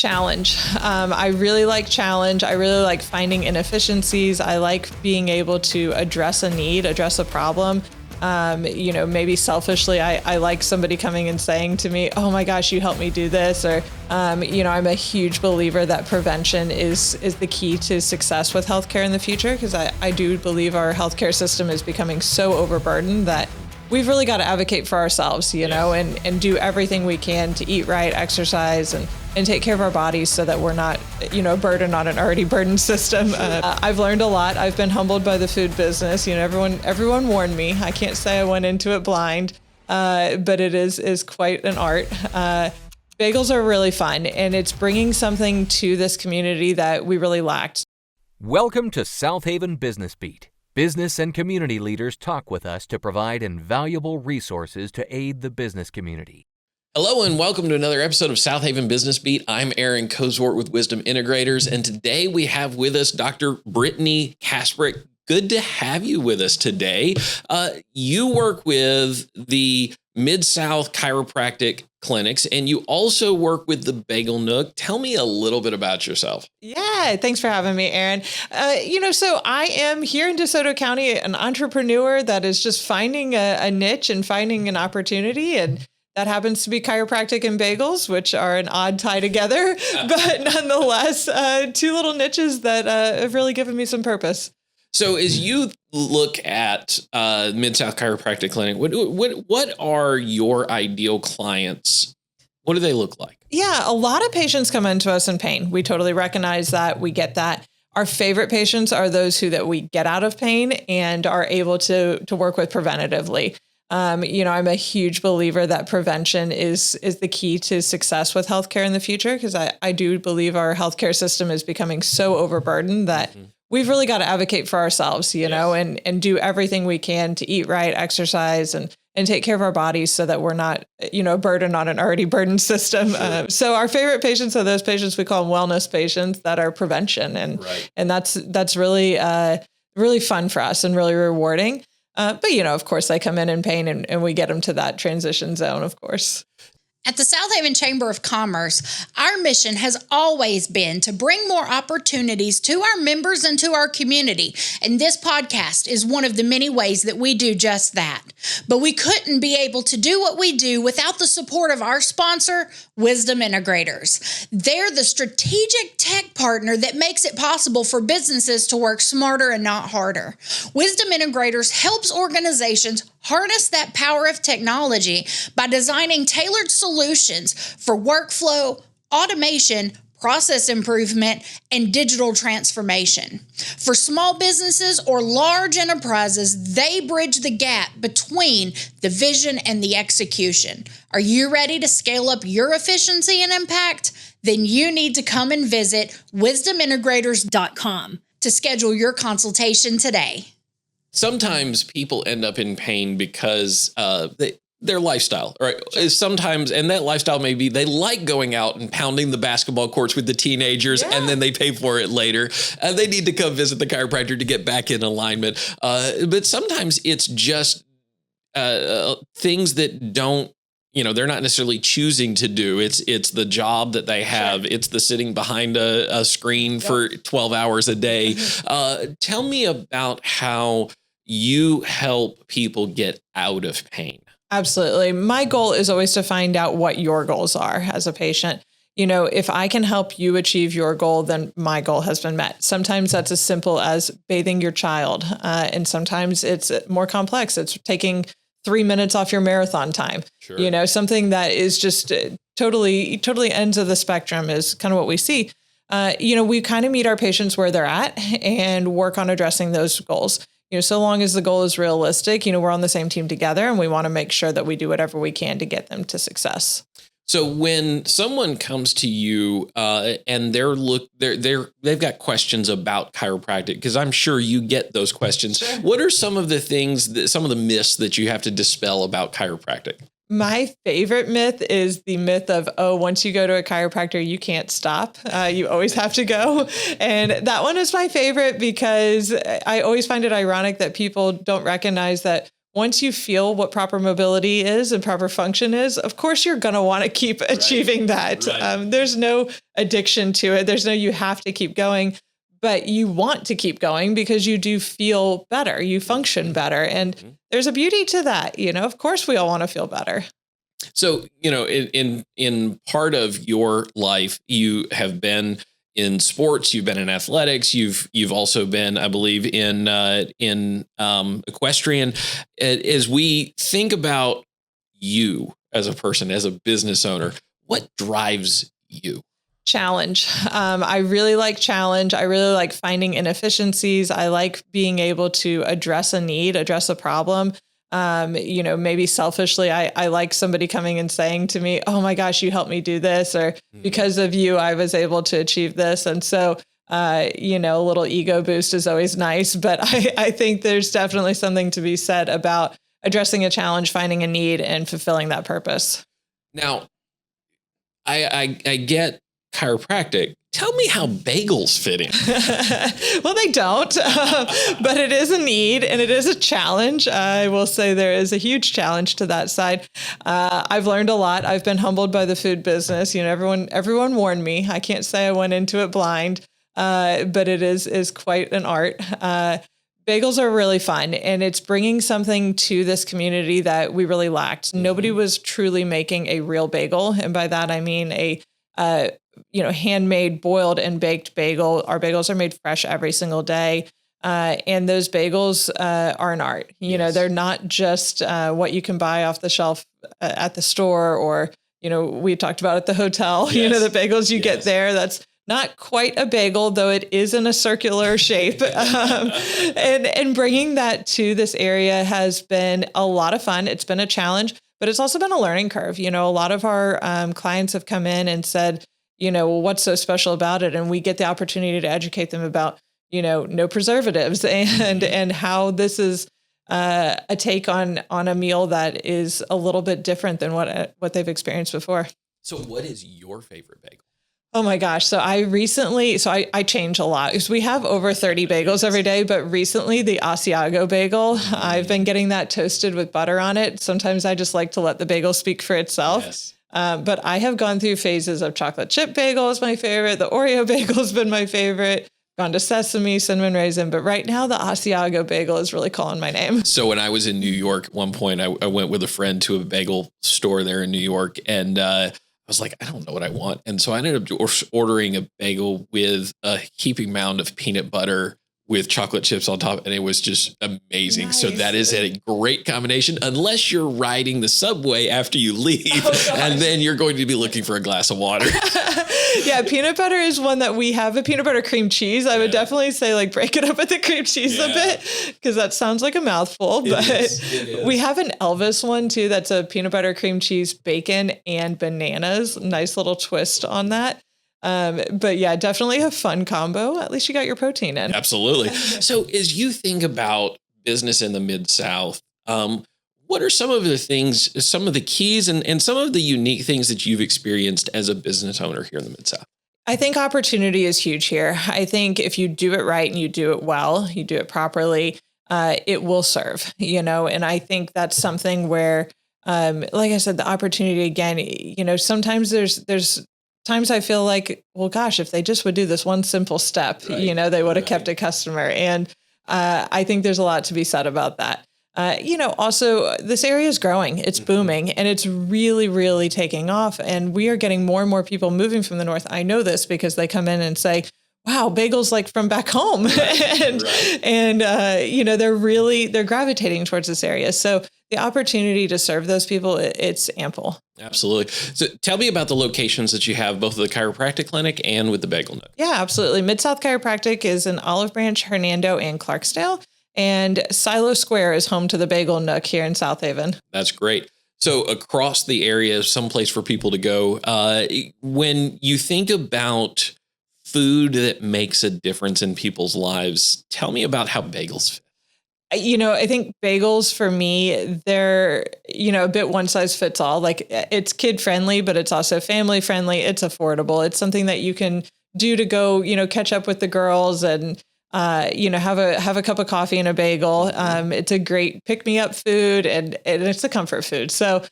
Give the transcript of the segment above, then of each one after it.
Challenge. I really like challenge. I really like finding inefficiencies. I like being able to address a need, address a problem. Maybe selfishly, I like somebody coming and saying to me, oh my gosh, you helped me do this. Or, I'm a huge believer that prevention is the key to success with healthcare in the future, because I do believe our healthcare system is becoming so overburdened that we've really got to advocate for ourselves, and do everything we can to eat right, exercise, and take care of our bodies so that we're not, a burden on an already burdened system. I've learned a lot. I've been humbled by the food business. Everyone warned me. I can't say I went into it blind, but it is quite an art. Bagels are really fun, and it's bringing something to this community that we really lacked. Welcome to Southaven Business Beat. Business and community leaders talk with us to provide invaluable resources to aid the business community. Hello and welcome to another episode of Southaven Business Beat. I'm Aaron Cozort with Wisdom Integrators, and today we have with us Dr. Brittany Kasprack. Good to have you with us today. You work with the Mid-South Chiropractic clinics, and you also work with the Bagel Nook. Tell me a little bit about yourself. Yeah, thanks for having me, Aaron. So I am here in DeSoto County, an entrepreneur that is just finding a niche and finding an opportunity, and that happens to be Chiropractic and Bagels, which are an odd tie together, but nonetheless, two little niches that have really given me some purpose. So as you look at Mid-South Chiropractic Clinic, what are your ideal clients? What do they look like? Yeah, a lot of patients come into us in pain. We totally recognize that. We get that. Our favorite patients are those that we get out of pain and are able to work with preventatively. I'm a huge believer that prevention is the key to success with healthcare in the future, because I do believe our healthcare system is becoming so overburdened that we've really got to advocate for ourselves, and do everything we can to eat right, exercise, and take care of our bodies so that we're not, a burden on an already burdened system. So our favorite patients are those patients we call wellness patients that are prevention. And that's really, really fun for us and really rewarding. But, of course, they come in pain and we get them to that transition zone, of course. At the Southaven Chamber of Commerce, our mission has always been to bring more opportunities to our members and to our community, and this podcast is one of the many ways that we do just that. But we couldn't be able to do what we do without the support of our sponsor, Wisdom Integrators. They're the strategic tech partner that makes it possible for businesses to work smarter and not harder. Wisdom Integrators helps organizations harness that power of technology by designing tailored solutions for workflow, automation, process improvement, and digital transformation. For small businesses or large enterprises, they bridge the gap between the vision and the execution. Are you ready to scale up your efficiency and impact? Then you need to come and visit wisdomintegrators.com to schedule your consultation today. Sometimes people end up in pain because their lifestyle, right? Sometimes, and that lifestyle may be they like going out and pounding the basketball courts with the teenagers, and then they pay for it later. They need to come visit the chiropractor to get back in alignment. But sometimes it's just things that don't, they're not necessarily choosing to do. It's the job that they have. Sure. It's the sitting behind a screen for 12 hours a day. Tell me about how you help people get out of pain. Absolutely. My goal is always to find out what your goals are as a patient. If I can help you achieve your goal, then my goal has been met. Sometimes that's as simple as bathing your child. And sometimes it's more complex. It's taking 3 minutes off your marathon time. Sure. Something that is just totally ends of the spectrum is kind of what we see. We kind of meet our patients where they're at and work on addressing those goals. So long as the goal is realistic, we're on the same team together, and we want to make sure that we do whatever we can to get them to success. So when someone comes to you and they've got questions about chiropractic, because I'm sure you get those questions. Sure. What are some of the myths that you have to dispel about chiropractic? My favorite myth is the myth of, once you go to a chiropractor, you can't stop. You always have to go. And that one is my favorite because I always find it ironic that people don't recognize that once you feel what proper mobility is and proper function is, of course, you're going to want to keep achieving that. Right. There's no addiction to it. There's no, you have to keep going, but you want to keep going because you do feel better. You function better. And there's a beauty to that. Of course, we all want to feel better. So, in part of your life, you have been in sports, you've been in athletics, you've also been, I believe, in equestrian. As we think about you as a person, as a business owner, what drives you? Challenge. I really like challenge. I really like finding inefficiencies. I like being able to address a need, address a problem. Maybe selfishly, I like somebody coming and saying to me, oh my gosh, you helped me do this, or because of you, I was able to achieve this. And so, a little ego boost is always nice, but I think there's definitely something to be said about addressing a challenge, finding a need, and fulfilling that purpose. Now, I get chiropractic. Tell me how bagels fit in. Well, they don't, but it is a need and it is a challenge. I will say there is a huge challenge to that side. I've learned a lot. I've been humbled by the food business. Everyone warned me. I can't say I went into it blind, but it is quite an art. Bagels are really fun, and it's bringing something to this community that we really lacked. Nobody was truly making a real bagel, and by that I mean a handmade, boiled and baked bagel. Our bagels are made fresh every single day. And those bagels are an art. They're not just what you can buy off the shelf at the store, or, we talked about at the hotel, the bagels you get there. That's not quite a bagel, though it is in a circular shape. And bringing that to this area has been a lot of fun. It's been a challenge, but it's also been a learning curve. A lot of our clients have come in and said, well, what's so special about it? And we get the opportunity to educate them about, no preservatives and how this is a take on a meal that is a little bit different than what they've experienced before. So what is your favorite bagel? Oh my gosh. So I change a lot because we have over 30 bagels every day, but recently the Asiago bagel, I've been getting that toasted with butter on it. Sometimes I just like to let the bagel speak for itself. Yes. But I have gone through phases of chocolate chip bagel is my favorite. The Oreo bagel has been my favorite. Gone to sesame, cinnamon raisin. But right now the Asiago bagel is really calling my name. So when I was in New York at one point, I went with a friend to a bagel store there in New York, and I was like, I don't know what I want. And so I ended up ordering a bagel with a heaping mound of peanut butter with chocolate chips on top. And it was just amazing. Nice. So that is a great combination, unless you're riding the subway after you leave, and then you're going to be looking for a glass of water. Yeah. Peanut butter is one that we have. A peanut butter cream cheese. I would definitely say break it up with the cream cheese a bit, because that sounds like a mouthful, but we have an Elvis one too. That's a peanut butter cream cheese, bacon and bananas. Nice little twist on that. But yeah, definitely a fun combo. At least you got your protein in. Absolutely. So as you think about business in the Mid-South, what are some of the things, some of the keys and some of the unique things that you've experienced as a business owner here in the Mid-South? I think opportunity is huge here. I think if you do it right and you do it well, you do it properly, it will serve, and I think that's something where, like I said, the opportunity again, sometimes there's times I feel like, well, gosh, if they just would do this one simple step, they would have kept a customer. And I think there's a lot to be said about that. Also this area is growing, it's booming, and it's really, really taking off. And we are getting more and more people moving from the North. I know this because they come in and say, wow, bagels like from back home. And they're gravitating towards this area. So the opportunity to serve those people, it's ample. Absolutely. So tell me about the locations that you have, both of the chiropractic clinic and with the Bagel Nook. Yeah, absolutely. Mid-South Chiropractic is in Olive Branch, Hernando, and Clarksdale. And Silo Square is home to the Bagel Nook here in Southaven. That's great. So across the area, someplace for people to go. When you think about food that makes a difference in people's lives, tell me about how bagels fit. I think bagels for me, they're, a bit one size fits all. Like it's kid friendly, but it's also family friendly. It's affordable. It's something that you can do to go, catch up with the girls and have a cup of coffee and a bagel. It's a great pick me up food and it's a comfort food. So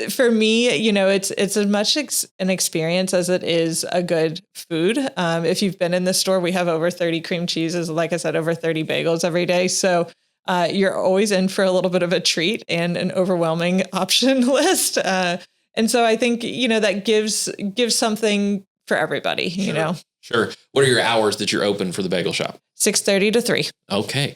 for me, it's as much an experience as it is a good food. If you've been in the store, we have over 30 cream cheeses, like I said, over 30 bagels every day. So you're always in for a little bit of a treat and an overwhelming option list. And so I think, that gives something for everybody, Sure. What are your hours that you're open for the bagel shop? 6:30 to 3. Okay.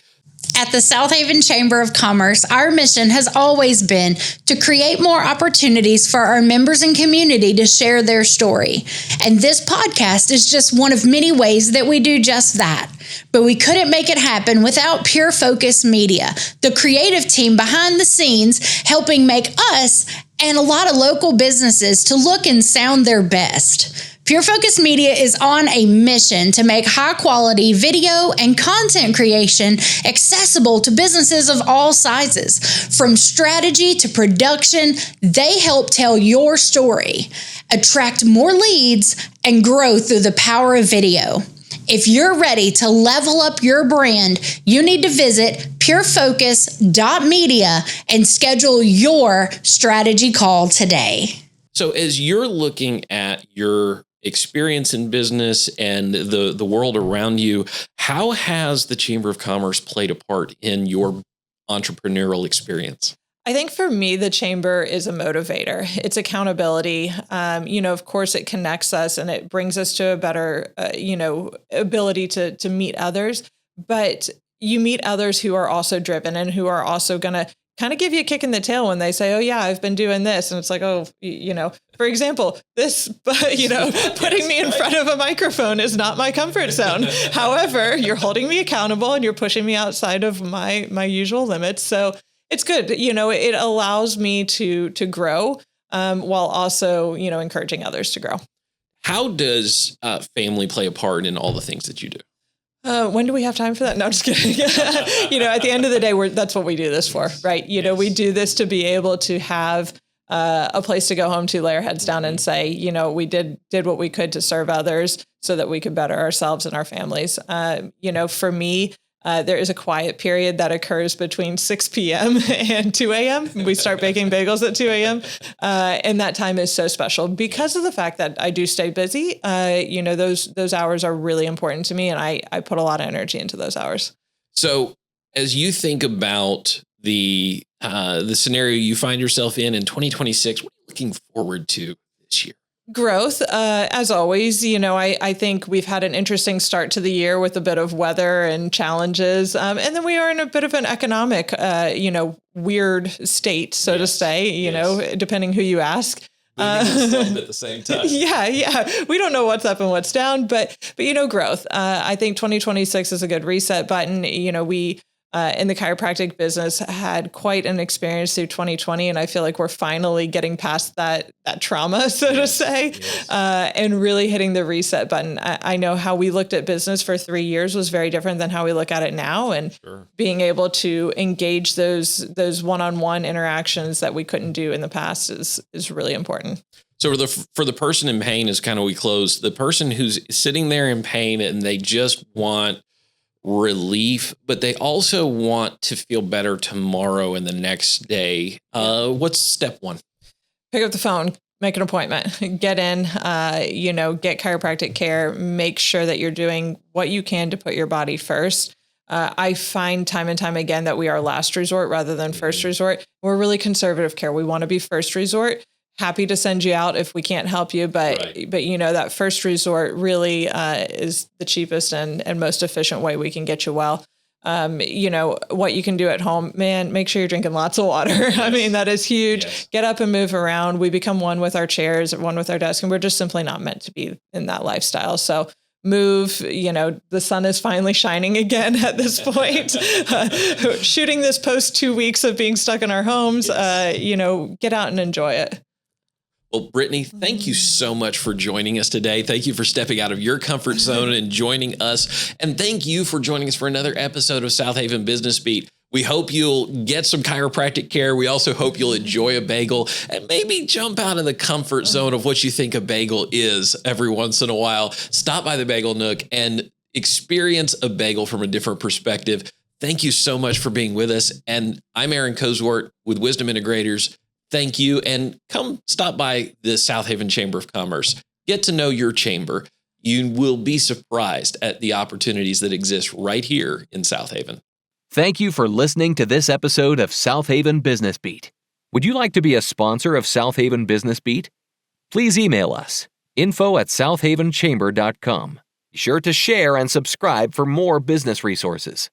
At the Southaven Chamber of Commerce, our mission has always been to create more opportunities for our members and community to share their story. And this podcast is just one of many ways that we do just that. But we couldn't make it happen without Pure Focus Media, the creative team behind the scenes helping make us and a lot of local businesses to look and sound their best. Pure Focus Media is on a mission to make high-quality video and content creation accessible to businesses of all sizes. From strategy to production, they help tell your story, attract more leads, and grow through the power of video. If you're ready to level up your brand, you need to visit purefocus.media and schedule your strategy call today. So as you're looking at your experience in business and the world around you, how has the Chamber of Commerce played a part in your entrepreneurial experience? I think for me, the chamber is a motivator. It's accountability. Of course, it connects us and it brings us to a better, ability to meet others. But you meet others who are also driven and who are also going to kind of give you a kick in the tail when they say, oh, yeah, I've been doing this. And it's like, oh, for example, this, putting me in front of a microphone is not my comfort zone. However, you're holding me accountable and you're pushing me outside of my usual limits. So it's good. It allows me to grow while also, encouraging others to grow. How does family play a part in all the things that you do? When do we have time for that? No, I'm just kidding. At the end of the day, that's what we do this for, right? Yes. We do this to be able to have a place to go home to, lay our heads down and say, we did what we could to serve others so that we could better ourselves and our families. For me, there is a quiet period that occurs between 6 p.m. and 2 a.m. We start baking bagels at 2 a.m. And that time is so special because of the fact that I do stay busy. Those hours are really important to me, and I put a lot of energy into those hours. So as you think about the scenario you find yourself in 2026, what are you looking forward to this year? Growth, as always. I think we've had an interesting start to the year with a bit of weather and challenges. And then we are in a bit of an economic, weird state, so to say, depending who you ask. At the same time. Yeah. We don't know what's up and what's down, but growth. I think 2026 is a good reset button. We in the chiropractic business had quite an experience through 2020. And I feel like we're finally getting past that trauma, so to say, and really hitting the reset button. I know how we looked at business for 3 years was very different than how we look at it now. And being able to engage those one-on-one interactions that we couldn't do in the past is really important. So for the person in pain, is kind of, we close, the person who's sitting there in pain and they just want relief, but they also want to feel better tomorrow and the next day. What's step one? Pick up the phone, make an appointment, get in, get chiropractic care, make sure that you're doing what you can to put your body first. I find time and time again that we are last resort rather than first resort. We're really conservative care. We want to be first resort. Happy to send you out if we can't help you, but that first resort really is the cheapest and most efficient way we can get you well. What you can do at home, man, make sure you're drinking lots of water. Yes. I mean, that is huge. Yes. Get up and move around. We become one with our chairs, one with our desk, and we're just simply not meant to be in that lifestyle. So move, the sun is finally shining again at this point. Shooting this post 2 weeks of being stuck in our homes, get out and enjoy it. Well, Brittany, thank you so much for joining us today. Thank you for stepping out of your comfort zone and joining us. And thank you for joining us for another episode of Southaven Business Beat. We hope you'll get some chiropractic care. We also hope you'll enjoy a bagel and maybe jump out of the comfort zone of what you think a bagel is every once in a while. Stop by the Bagel Nook and experience a bagel from a different perspective. Thank you so much for being with us. And I'm Aaron Cozort with Wisdom Integrators. Thank you. And come stop by the Southaven Chamber of Commerce. Get to know your chamber. You will be surprised at the opportunities that exist right here in Southaven. Thank you for listening to this episode of Southaven Business Beat. Would you like to be a sponsor of Southaven Business Beat? Please email us, info@southavenchamber.com. Be sure to share and subscribe for more business resources.